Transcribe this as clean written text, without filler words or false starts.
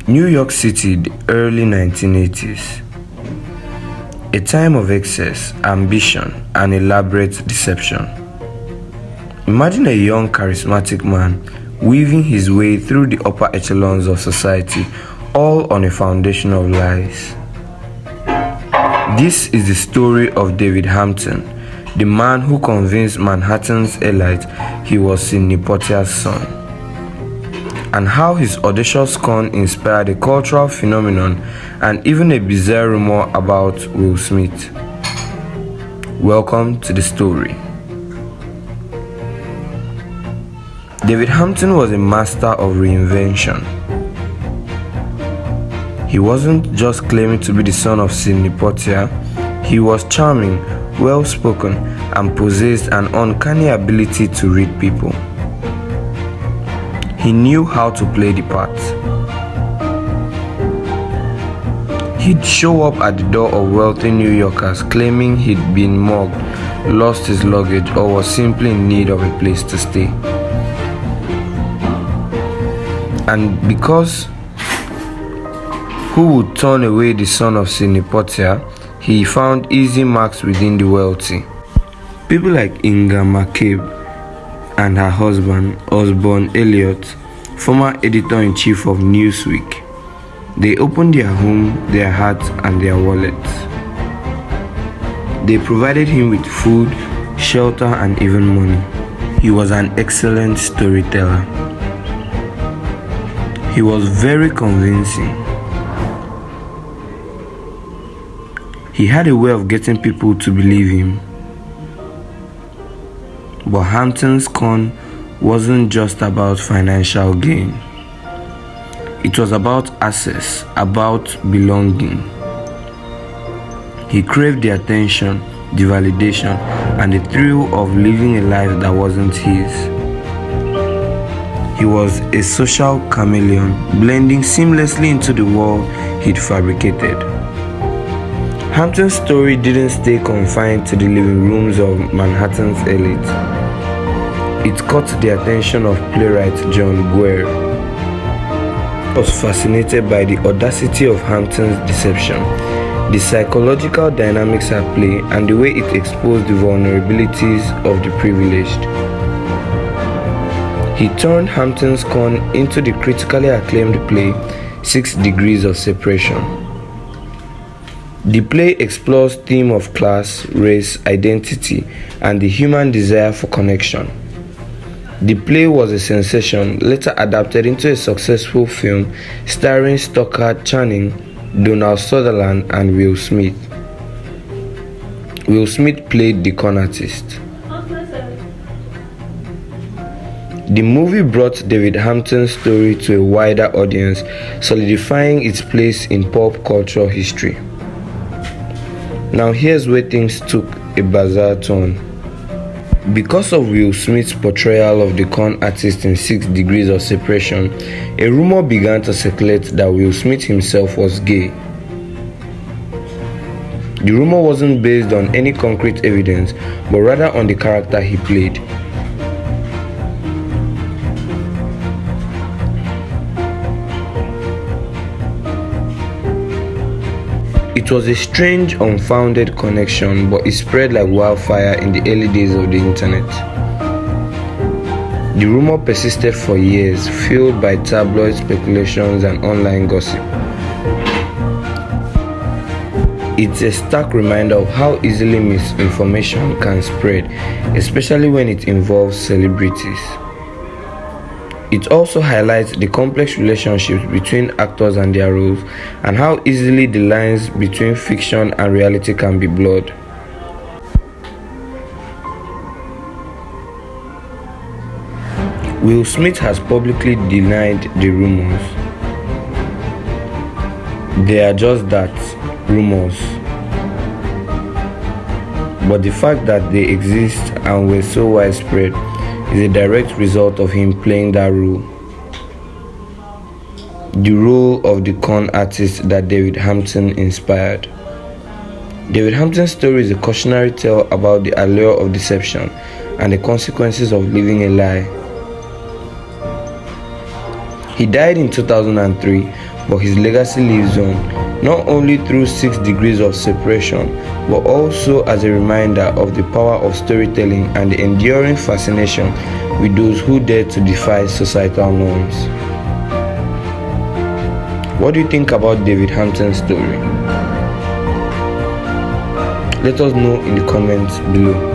New York City, the early 1980s. A time of excess, ambition, and elaborate deception. Imagine a young, charismatic man weaving his way through the upper echelons of society, all on a foundation of lies. This is the story of David Hampton, the man who convinced Manhattan's elite he was Sidney Poitier's son, and how his audacious con inspired a cultural phenomenon and even a bizarre rumor about Will Smith. Welcome to the story. David Hampton was a master of reinvention. He wasn't just claiming to be the son of Sidney Poitier, he was charming, well-spoken, and possessed an uncanny ability to read people. He knew how to play the part. He'd show up at the door of wealthy New Yorkers claiming he'd been mugged, lost his luggage, or was simply in need of a place to stay. And because who would turn away the son of Sidney Poitier, he found easy marks within the wealthy. People like Inga McCabe and her husband, Osborne Elliott, former editor-in-chief of Newsweek. They opened their home, their hearts, and their wallets. They provided him with food, shelter, and even money. He was an excellent storyteller. He was very convincing. He had a way of getting people to believe him. But Hampton's con wasn't just about financial gain. It was about access, about belonging. He craved the attention, the validation, and the thrill of living a life that wasn't his. He was a social chameleon, blending seamlessly into the world he'd fabricated. Hampton's story didn't stay confined to the living rooms of Manhattan's elite. It caught the attention of playwright John Guare. He was fascinated by the audacity of Hampton's deception, the psychological dynamics at play, and the way it exposed the vulnerabilities of the privileged. He turned Hampton's con into the critically acclaimed play 6 Degrees of Separation. The play explores themes of class, race, identity, and the human desire for connection. The play was a sensation, later adapted into a successful film starring Stockard Channing, Donald Sutherland, and Will Smith. Will Smith played the con artist. The movie brought David Hampton's story to a wider audience, solidifying its place in pop culture history. Now here's where things took a bizarre turn. Because of Will Smith's portrayal of the con artist in 6 Degrees of Separation, a rumor began to circulate that Will Smith himself was gay. The rumor wasn't based on any concrete evidence, but rather on the character he played. It was a strange, unfounded connection, but it spread like wildfire in the early days of the internet. The rumor persisted for years, fueled by tabloid speculations and online gossip. It's a stark reminder of how easily misinformation can spread, especially when it involves celebrities. It also highlights the complex relationships between actors and their roles, and how easily the lines between fiction and reality can be blurred. Will Smith has publicly denied the rumors. They are just that, rumors. But the fact that they exist and were so widespread is a direct result of him playing that role. The role of the con artist that David Hampton inspired. David Hampton's story is a cautionary tale about the allure of deception and the consequences of living a lie. He died in 2003, but his legacy lives on, not only through 6 degrees of separation, but also as a reminder of the power of storytelling and the enduring fascination with those who dare to defy societal norms. What do you think about David Hampton's story? Let us know in the comments below.